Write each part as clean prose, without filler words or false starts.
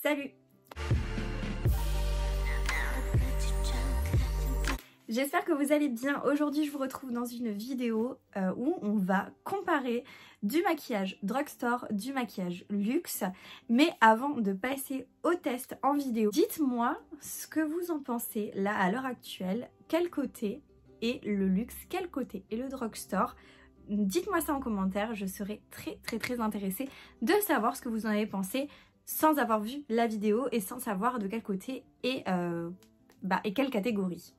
Salut! J'espère que vous allez bien. Aujourd'hui je vous retrouve dans une vidéo où on va comparer du maquillage drugstore, du maquillage luxe. Mais avant de passer au test en vidéo, dites-moi ce que vous en pensez là à l'heure actuelle. Quel côté est le luxe, quel côté est le drugstore? Dites-moi ça en commentaire, je serai très intéressée de savoir ce que vous en avez pensé sans avoir vu la vidéo et sans savoir de quel côté et quelle catégorie.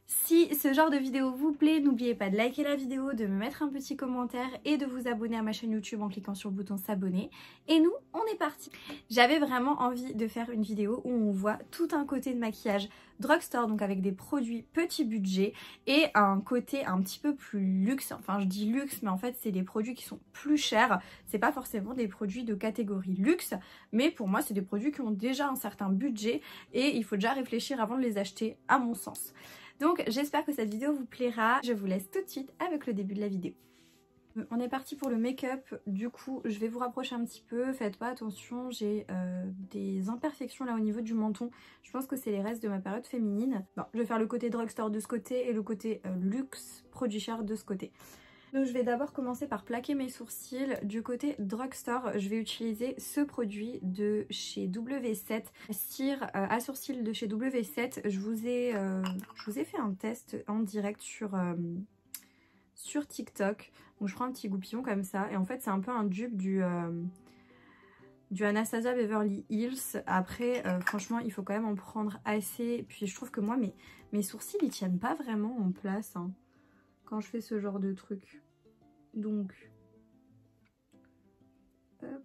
Si ce genre de vidéo vous plaît, n'oubliez pas de liker la vidéo, de me mettre un petit commentaire et de vous abonner à ma chaîne YouTube en cliquant sur le bouton s'abonner. Et nous, on est parti. J'avais vraiment envie de faire une vidéo où on voit tout un côté de maquillage drugstore, donc avec des produits petit budget, et un côté un petit peu plus luxe. Enfin, je dis luxe, mais en fait, c'est des produits qui sont plus chers. C'est pas forcément des produits de catégorie luxe, mais pour moi, c'est des produits qui ont déjà un certain budget et il faut déjà réfléchir avant de les acheter, à mon sens. Donc j'espère que cette vidéo vous plaira. Je vous laisse tout de suite avec le début de la vidéo. On est parti pour le make-up. Du coup je vais vous rapprocher un petit peu. Faites pas attention, j'ai des imperfections là au niveau du menton. Je pense que c'est les restes de ma période féminine. Bon, je vais faire le côté drugstore de ce côté et le côté luxe, produit cher de ce côté. Donc je vais d'abord commencer par plaquer mes sourcils. Du côté drugstore, je vais utiliser ce produit de chez W7, cire à sourcils de chez W7. Je vous ai fait un test en direct sur TikTok. Donc je prends un petit goupillon comme ça et en fait c'est un peu un dupe du Anastasia Beverly Hills. Après franchement il faut quand même en prendre assez. Puis je trouve que moi mes sourcils ils tiennent pas vraiment en place hein, quand je fais ce genre de truc. Donc hop.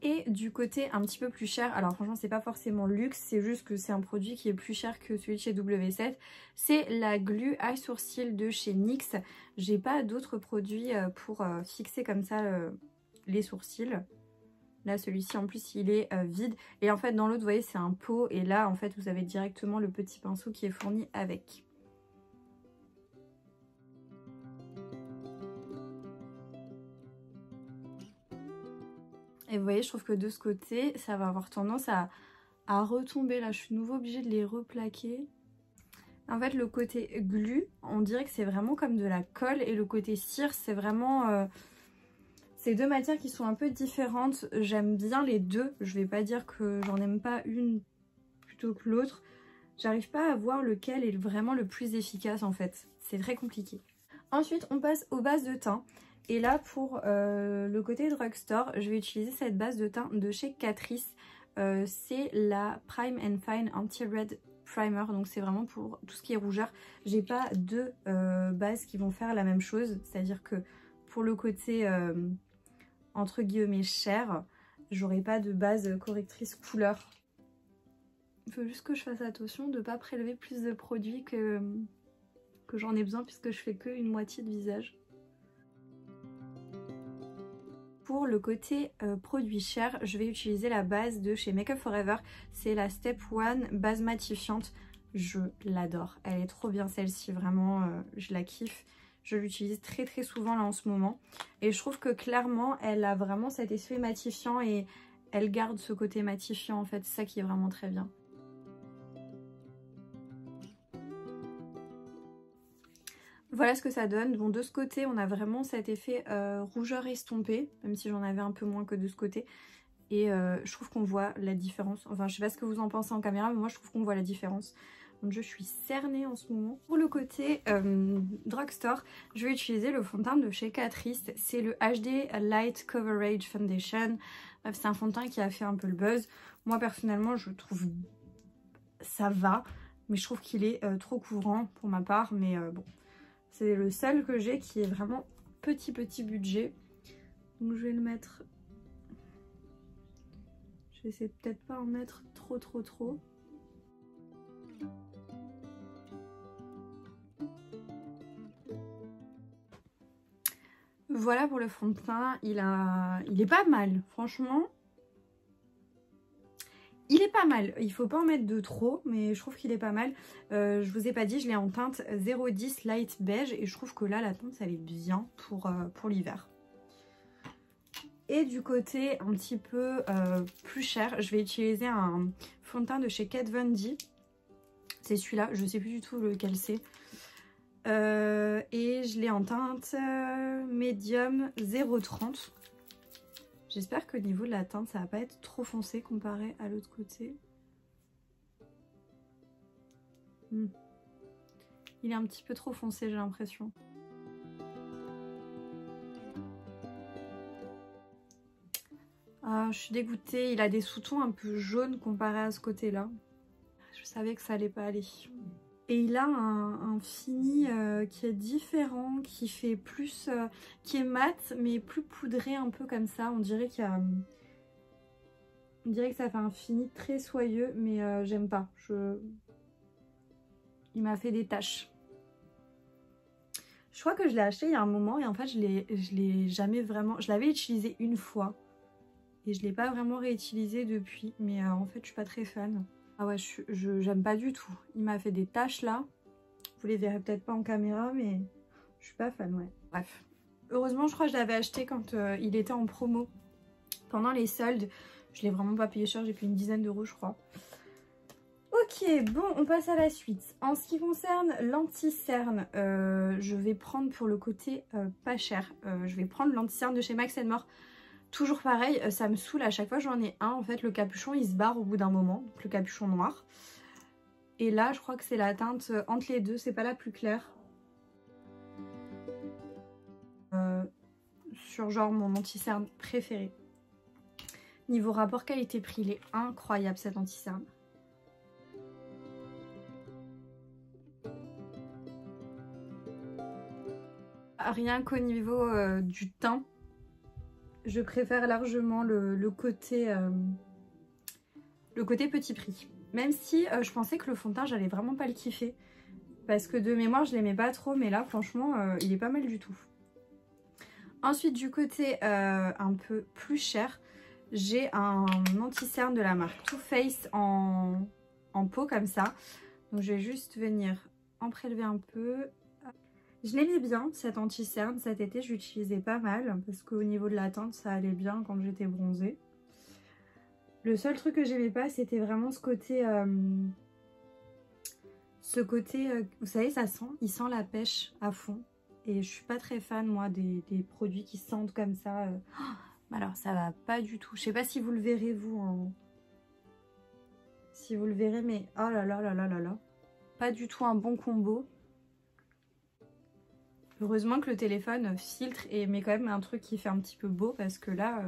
Et du côté un petit peu plus cher, alors franchement c'est pas forcément luxe, c'est juste que c'est un produit qui est plus cher que celui de chez W7, c'est la Glue à sourcils de chez NYX. J'ai pas d'autres produits pour fixer comme ça les sourcils. Là celui-ci en plus il est vide et en fait dans l'autre vous voyez c'est un pot et là en fait vous avez directement le petit pinceau qui est fourni avec. Et vous voyez, je trouve que de ce côté, ça va avoir tendance à retomber. Là, je suis de nouveau obligée de les replaquer. En fait, le côté glu, on dirait que c'est vraiment comme de la colle. Et le côté cire, c'est vraiment... ces deux matières qui sont un peu différentes. J'aime bien les deux. Je vais pas dire que j'en aime pas une plutôt que l'autre. J'arrive pas à voir lequel est vraiment le plus efficace, en fait. C'est très compliqué. Ensuite, on passe aux bases de teint. Et là pour le côté drugstore, je vais utiliser cette base de teint de chez Catrice. C'est la Prime and Fine Anti-Red Primer. Donc c'est vraiment pour tout ce qui est rougeur. J'ai pas deux bases qui vont faire la même chose. C'est-à-dire que pour le côté entre guillemets cher, j'aurai pas de base correctrice couleur. Il faut juste que je fasse attention de ne pas prélever plus de produits que j'en ai besoin puisque je fais que une moitié de visage. Pour le côté produit cher, je vais utiliser la base de chez Make Up For Ever. C'est la Step 1 base matifiante. Je l'adore. Elle est trop bien celle-ci. Vraiment, je la kiffe. Je l'utilise très souvent là en ce moment. Et je trouve que clairement, elle a vraiment cet effet matifiant et elle garde ce côté matifiant en fait. C'est ça qui est vraiment très bien. Voilà ce que ça donne. Bon, de ce côté, on a vraiment cet effet rougeur estompée, même si j'en avais un peu moins que de ce côté. Et je trouve qu'on voit la différence. Enfin, je sais pas ce que vous en pensez en caméra, mais moi, je trouve qu'on voit la différence. Donc, je suis cernée en ce moment. Pour le côté drugstore, je vais utiliser le fond de teint de chez Catrice. C'est le HD Light Coverage Foundation. Bref, c'est un fond de teint qui a fait un peu le buzz. Moi, personnellement, je trouve ça va. Mais je trouve qu'il est trop couvrant pour ma part. Mais bon... C'est le seul que j'ai qui est vraiment petit budget. Donc je vais le mettre... Je vais essayer de peut-être pas en mettre trop. Voilà pour le fond de teint. Il est pas mal, franchement. Il est pas mal, il faut pas en mettre de trop, mais je trouve qu'il est pas mal. Je vous ai pas dit, je l'ai en teinte 010 Light Beige et je trouve que là la teinte elle est bien pour l'hiver. Et du côté un petit peu plus cher, je vais utiliser un fond de teint de chez Kat Von D. C'est celui-là, je ne sais plus du tout lequel c'est. Et je l'ai en teinte médium 0,30. J'espère qu'au niveau de la teinte, ça va pas être trop foncé comparé à l'autre côté. Il est un petit peu trop foncé, j'ai l'impression. Ah, je suis dégoûtée, il a des sous-tons un peu jaunes comparé à ce côté-là. Je savais que ça allait pas aller. Et il a un fini qui est différent, qui fait plus, qui est mat mais plus poudré un peu comme ça. On dirait qu'il y a, on dirait que ça fait un fini très soyeux, mais j'aime pas. Il m'a fait des taches. Je crois que je l'ai acheté il y a un moment et en fait je l'ai jamais vraiment. Je l'avais utilisé une fois et je l'ai pas vraiment réutilisé depuis. Mais en fait je suis pas très fan. Ah ouais, j'aime pas du tout. Il m'a fait des taches là. Vous les verrez peut-être pas en caméra, mais je suis pas fan, ouais. Bref. Heureusement, je crois que je l'avais acheté quand il était en promo. Pendant les soldes. Je l'ai vraiment pas payé cher, j'ai payé une dizaine d'euros, je crois. Ok, bon, on passe à la suite. En ce qui concerne l'anti-cerne, je vais prendre pour le côté pas cher. Je vais prendre l'anti-cerne de chez Max & More. Toujours pareil, ça me saoule à chaque fois j'en ai un. En fait, le capuchon, il se barre au bout d'un moment. Donc le capuchon noir. Et là, je crois que c'est la teinte entre les deux. C'est pas la plus claire. Sur genre mon anti-cerne préféré. Niveau rapport qualité-prix, il est incroyable cet anti-cerne. Rien qu'au niveau du teint, je préfère largement le côté petit prix. Même si je pensais que le fond de teint, j'allais vraiment pas le kiffer. Parce que de mémoire, je l'aimais pas trop. Mais là, franchement, il est pas mal du tout. Ensuite, du côté un peu plus cher, j'ai un anti-cerne de la marque Too Faced en pot comme ça. Donc, je vais juste venir en prélever un peu. Je l'aimais bien cet anti-cerne. Cet été, je l'utilisais pas mal. Parce qu'au niveau de la teinte, ça allait bien quand j'étais bronzée. Le seul truc que j'aimais pas, c'était vraiment ce côté... vous savez, ça sent, il sent la pêche à fond. Et je suis pas très fan, moi, des produits qui sentent comme ça. Alors, ça va pas du tout. Je sais pas si vous le verrez, vous, en... Si vous le verrez, mais... Oh là là là là là là. Pas du tout un bon combo. Heureusement que le téléphone filtre et met quand même un truc qui fait un petit peu beau. Parce que là...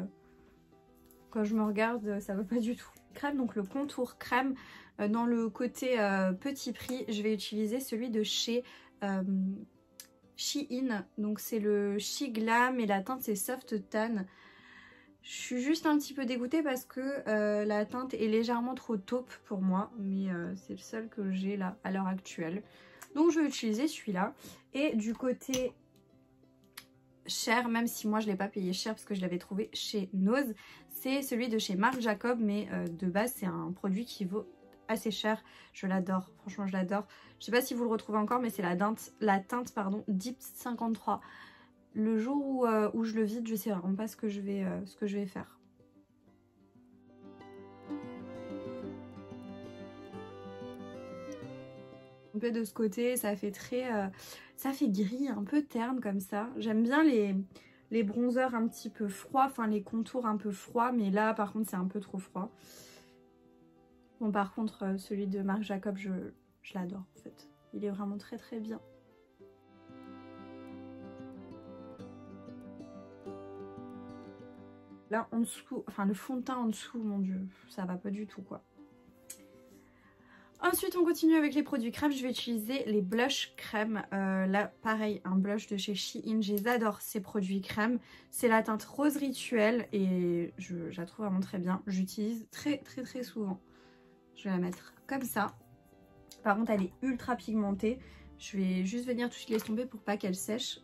Quand je me regarde, ça va pas du tout. Crème, donc le contour crème. Dans le côté petit prix, je vais utiliser celui de chez Shein. Donc c'est le She Glam et la teinte c'est Soft Tan. Je suis juste un petit peu dégoûtée parce que la teinte est légèrement trop taupe pour moi. Mais c'est le seul que j'ai là à l'heure actuelle. Donc je vais utiliser celui-là. Et du côté... cher, même si moi je l'ai pas payé cher parce que je l'avais trouvé chez Nose, c'est celui de chez Marc Jacob, mais de base c'est un produit qui vaut assez cher. Je l'adore, franchement je l'adore. Je sais pas si vous le retrouvez encore, mais c'est la teinte pardon, Deep 53. Le jour où je le vide, je sais vraiment pas ce que je vais faire. Un peu de ce côté, ça fait très... ça fait gris, un peu terne comme ça. J'aime bien les bronzers un petit peu froids, enfin les contours un peu froids, mais là par contre c'est un peu trop froid. Bon par contre celui de Marc Jacob, je l'adore en fait. Il est vraiment très très bien. Là en dessous, enfin le fond de teint en dessous, mon dieu, ça va pas du tout quoi. Ensuite, on continue avec les produits crème. Je vais utiliser les blushs crème. Là, pareil, un blush de chez Shein. J'adore ces produits crème. C'est la teinte Rose Rituel et je la trouve vraiment très bien. J'utilise très très très souvent. Je vais la mettre comme ça. Par contre, elle est ultra pigmentée. Je vais juste venir tout l'estomper pour pas qu'elle sèche.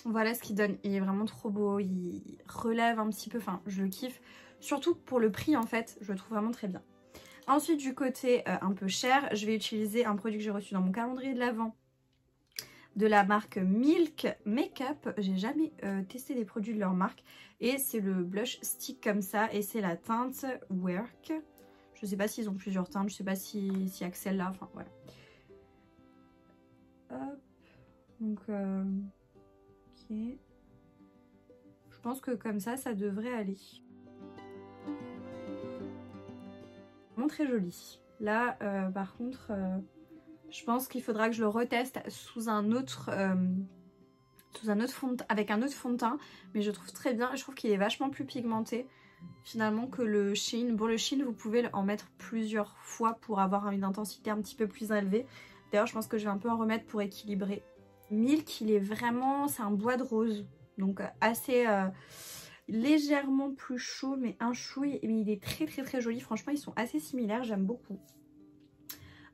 Voilà ce qu'il donne. Il est vraiment trop beau. Il relève un petit peu. Enfin, je le kiffe. Surtout pour le prix en fait, je le trouve vraiment très bien. Ensuite du côté un peu cher, je vais utiliser un produit que j'ai reçu dans mon calendrier de l'Avent de la marque Milk Makeup. J'ai jamais testé des produits de leur marque. Et c'est le blush stick comme ça. Et c'est la teinte Work. Je sais pas s'ils ont plusieurs teintes. Je sais pas s'il y a que celle-là. Enfin voilà. Hop. Donc ok. Je pense que comme ça devrait aller. Vraiment très joli. Là par contre je pense qu'il faudra que je le reteste sous un autre fond, avec un autre fond de teint, mais je trouve très bien. Je trouve qu'il est vachement plus pigmenté finalement que le Shein. Bon, le Shein vous pouvez en mettre plusieurs fois pour avoir une intensité un petit peu plus élevée. D'ailleurs je pense que je vais un peu en remettre pour équilibrer. Milk, il est vraiment, c'est un bois de rose, donc assez légèrement plus chaud, mais un chouille, mais il est très joli. Franchement ils sont assez similaires, j'aime beaucoup.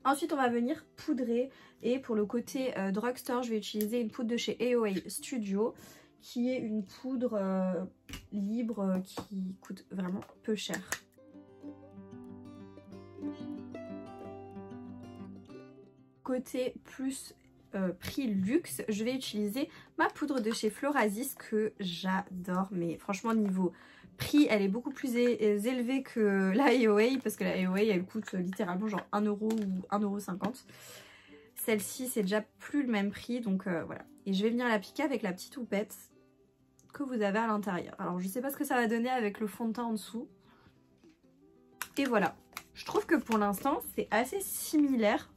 Ensuite on va venir poudrer, et pour le côté drugstore je vais utiliser une poudre de chez AOA Studio qui est une poudre libre qui coûte vraiment peu cher. Côté plus prix luxe, je vais utiliser ma poudre de chez Florasis que j'adore, mais franchement niveau prix elle est beaucoup plus élevée que la AOA, parce que la AOA elle coûte littéralement genre 1€ ou 1,50 €. Celle-ci c'est déjà plus le même prix, donc voilà. Et je vais venir l'appliquer avec la petite houppette que vous avez à l'intérieur. Alors je sais pas ce que ça va donner avec le fond de teint en dessous. Et voilà. Je trouve que pour l'instant c'est assez similaire.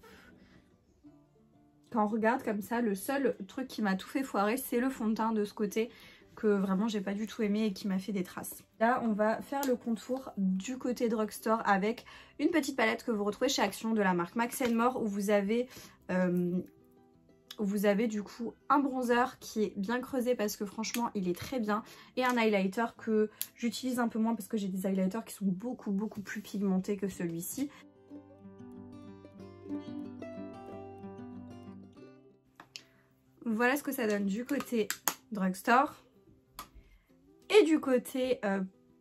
Quand on regarde comme ça, le seul truc qui m'a tout fait foirer c'est le fond de teint de ce côté, que vraiment j'ai pas du tout aimé et qui m'a fait des traces. Là on va faire le contour du côté drugstore avec une petite palette que vous retrouvez chez Action de la marque Max & More, où vous avez du coup un bronzer qui est bien creusé parce que franchement il est très bien, et un highlighter que j'utilise un peu moins parce que j'ai des highlighters qui sont beaucoup plus pigmentés que celui-ci. Voilà ce que ça donne du côté drugstore. Et du côté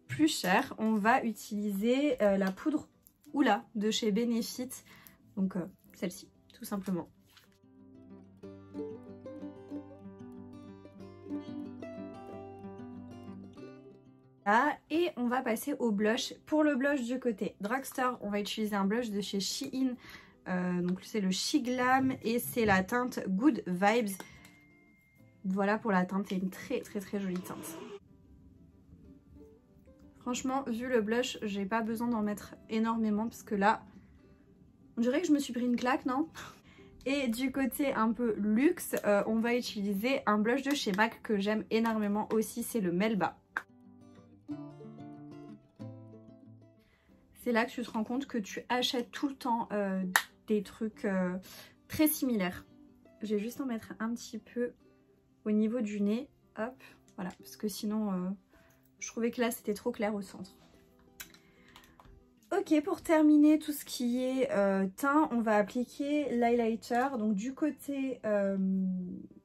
plus cher, on va utiliser la poudre Oula de chez Benefit. Donc celle-ci, tout simplement. Et on va passer au blush. Pour le blush du côté drugstore, on va utiliser un blush de chez Shein. Donc c'est le She Glam et c'est la teinte Good Vibes. Voilà pour la teinte, c'est une très jolie teinte. Franchement, vu le blush, j'ai pas besoin d'en mettre énormément parce que là, on dirait que je me suis pris une claque, non? Et du côté un peu luxe, on va utiliser un blush de chez MAC que j'aime énormément aussi, c'est le Melba. C'est là que tu te rends compte que tu achètes tout le temps des trucs très similaires. Je vais juste en mettre un petit peu au niveau du nez, hop, voilà, parce que sinon je trouvais que là c'était trop clair au centre. Ok, pour terminer tout ce qui est teint, on va appliquer l'highlighter. Donc du côté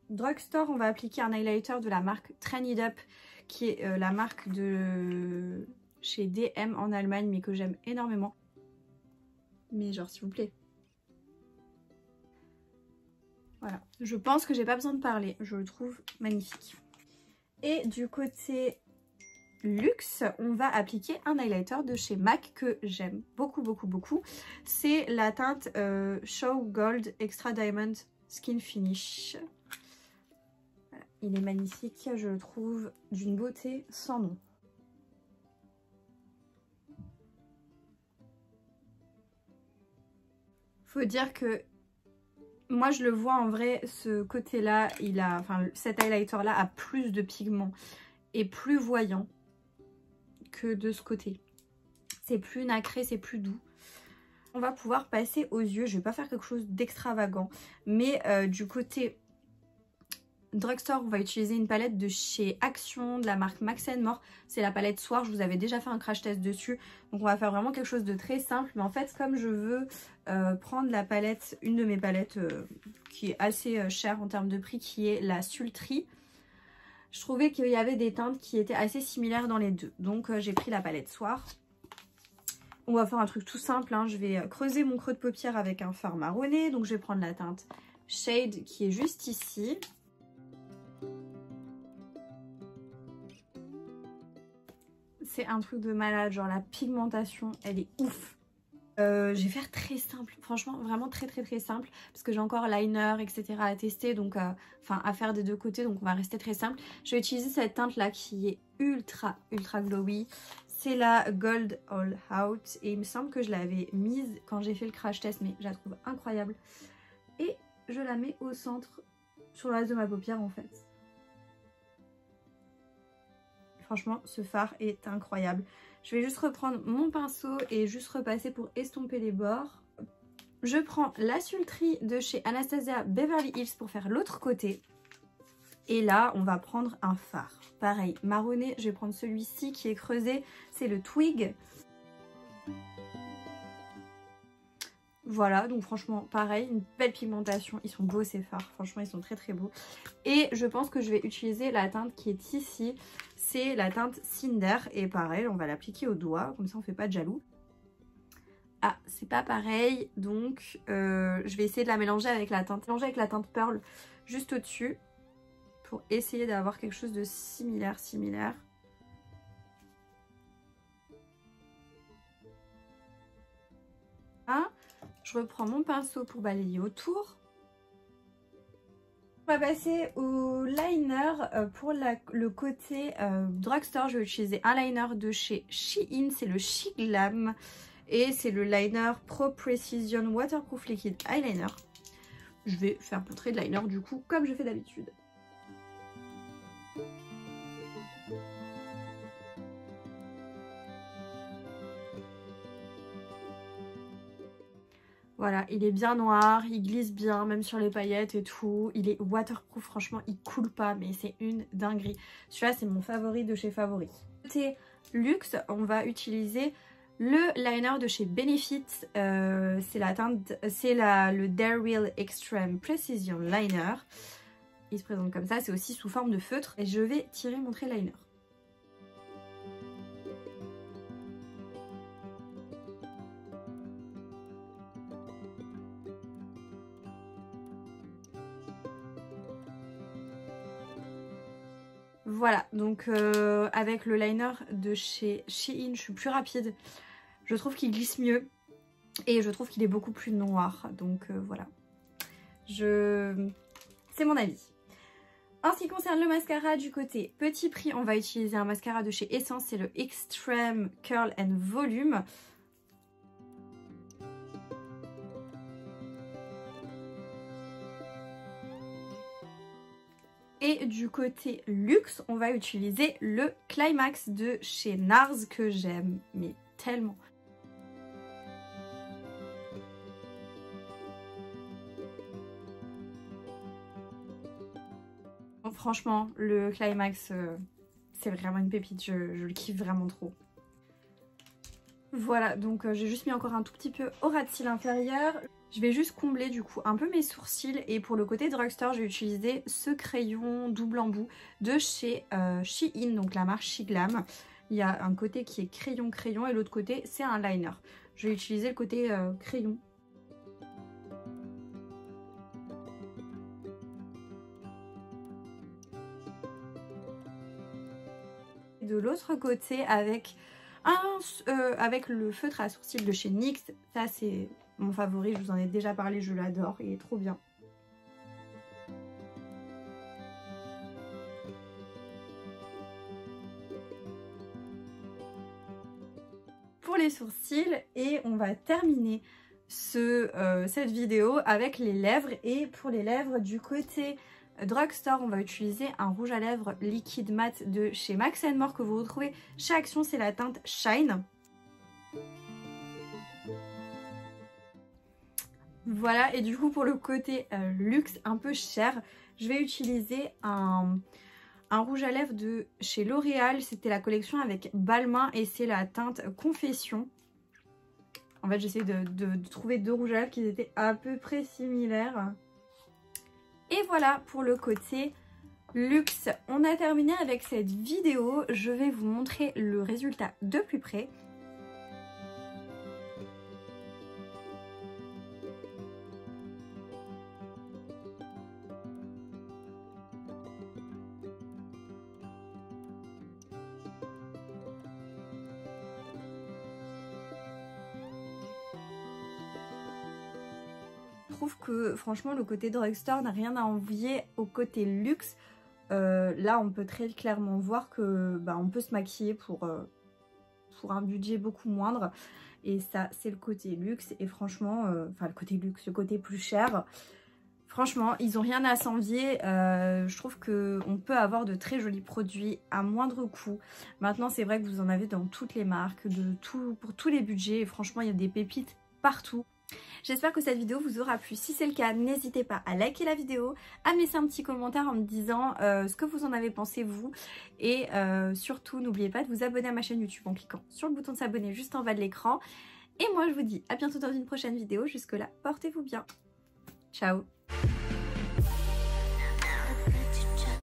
drugstore, on va appliquer un highlighter de la marque Train It Up, qui est la marque de chez DM en Allemagne, mais que j'aime énormément. Mais genre s'il vous plaît. Voilà, je pense que j'ai pas besoin de parler, je le trouve magnifique. Et du côté luxe, on va appliquer un highlighter de chez MAC que j'aime beaucoup. C'est la teinte Show Gold Extra Diamond Skin Finish. Voilà, il est magnifique, je le trouve d'une beauté sans nom. Faut dire que moi je le vois en vrai, ce côté là, cet highlighter là a plus de pigments et plus voyant que de ce côté. C'est plus nacré, c'est plus doux. On va pouvoir passer aux yeux. Je vais pas faire quelque chose d'extravagant, mais du côté drugstore, on va utiliser une palette de chez Action de la marque Max & More. C'est la palette Soir, je vous avais déjà fait un crash test dessus, donc on va faire vraiment quelque chose de très simple. Mais en fait, comme je veux prendre la palette, une de mes palettes qui est assez chère en termes de prix, qui est la Sultry, je trouvais qu'il y avait des teintes qui étaient assez similaires dans les deux. Donc j'ai pris la palette Soir. On va faire un truc tout simple, hein. Je vais creuser mon creux de paupière avec un fard marronné. Donc je vais prendre la teinte shade qui est juste ici. C'est un truc de malade, genre la pigmentation, elle est ouf. Je vais faire très simple, franchement vraiment très simple parce que j'ai encore liner etc à tester, donc enfin à faire des deux côtés, donc on va rester très simple. Je vais utiliser cette teinte là qui est ultra glowy, c'est la Gold All Out et il me semble que je l'avais mise quand j'ai fait le crash test, mais je la trouve incroyable et je la mets au centre sur le reste de ma paupière en fait. Franchement, ce fard est incroyable. Je vais juste reprendre mon pinceau et juste repasser pour estomper les bords. Je prends la Sultry de chez Anastasia Beverly Hills pour faire l'autre côté. Et là, on va prendre un fard. Pareil, marronné, je vais prendre celui-ci qui est creusé. C'est le Twig. Voilà, donc franchement, pareil, une belle pigmentation. Ils sont beaux ces fards, franchement, ils sont très beaux. Et je pense que je vais utiliser la teinte qui est ici. C'est la teinte Cinder. Et pareil, on va l'appliquer au doigt, comme ça on fait pas de jaloux. Ah, c'est pas pareil, donc je vais essayer de la mélanger avec la teinte Pearl juste au-dessus. Pour essayer d'avoir quelque chose de similaire. Ah, je reprends mon pinceau pour balayer autour. On va passer au liner. Pour le côté drugstore, je vais utiliser un liner de chez Shein, c'est le She Glam. Et c'est le liner Pro Precision Waterproof Liquid Eyeliner. Je vais faire mon trait de liner du coup, comme je fais d'habitude. Voilà, il est bien noir, il glisse bien, même sur les paillettes et tout. Il est waterproof, franchement, il coule pas, mais c'est une dinguerie. Celui-là, c'est mon favori de chez Favori. Côté luxe, on va utiliser le liner de chez Benefit. C'est le Dare Real Extreme Precision Liner. Il se présente comme ça, c'est aussi sous forme de feutre. Et je vais tirer mon trait liner. Voilà, donc avec le liner de chez Shein, je suis plus rapide. Je trouve qu'il glisse mieux et je trouve qu'il est beaucoup plus noir. Donc voilà, c'est mon avis. En ce qui concerne le mascara du côté petit prix, on va utiliser un mascara de chez Essence, c'est le Extreme Curl and Volume. Et du côté luxe, on va utiliser le Climax de chez NARS que j'aime, mais tellement. Donc, franchement, le Climax, c'est vraiment une pépite, je le kiffe vraiment trop. Voilà, donc j'ai juste mis encore un tout petit peu au ras de cils inférieur. Je vais juste combler du coup un peu mes sourcils et pour le côté drugstore, je vais utiliser ce crayon double embout de chez Shein, donc la marque She Glam. Il y a un côté qui est crayon et l'autre côté c'est un liner. Je vais utiliser le côté crayon. De l'autre côté avec le feutre à sourcils de chez NYX, ça c'est mon favori, je vous en ai déjà parlé, je l'adore, il est trop bien. Pour les sourcils, et on va terminer cette vidéo avec les lèvres. Et pour les lèvres du côté drugstore, on va utiliser un rouge à lèvres liquide mat de chez Max & More que vous retrouvez chez Action, c'est la teinte Shine. Voilà, et du coup pour le côté luxe un peu cher, je vais utiliser un rouge à lèvres de chez L'Oréal. C'était la collection avec Balmain et c'est la teinte Confession. En fait j'essaie de trouver deux rouges à lèvres qui étaient à peu près similaires. Et voilà pour le côté luxe. On a terminé avec cette vidéo. Je vais vous montrer le résultat de plus près. trouve que franchement le côté drugstore n'a rien à envier au côté luxe. Là on peut très clairement voir que on peut se maquiller pour un budget beaucoup moindre. Et ça c'est le côté luxe et franchement, enfin le côté luxe, le côté plus cher. Franchement, ils n'ont rien à s'envier. Je trouve qu'on peut avoir de très jolis produits à moindre coût. Maintenant, c'est vrai que vous en avez dans toutes les marques, pour tous les budgets. Et franchement, il y a des pépites partout. J'espère que cette vidéo vous aura plu. Si c'est le cas, n'hésitez pas à liker la vidéo, à me laisser un petit commentaire en me disant ce que vous en avez pensé vous. Et surtout, n'oubliez pas de vous abonner à ma chaîne YouTube en cliquant sur le bouton de s'abonner juste en bas de l'écran. Et moi, je vous dis à bientôt dans une prochaine vidéo. Jusque là, portez-vous bien. Ciao.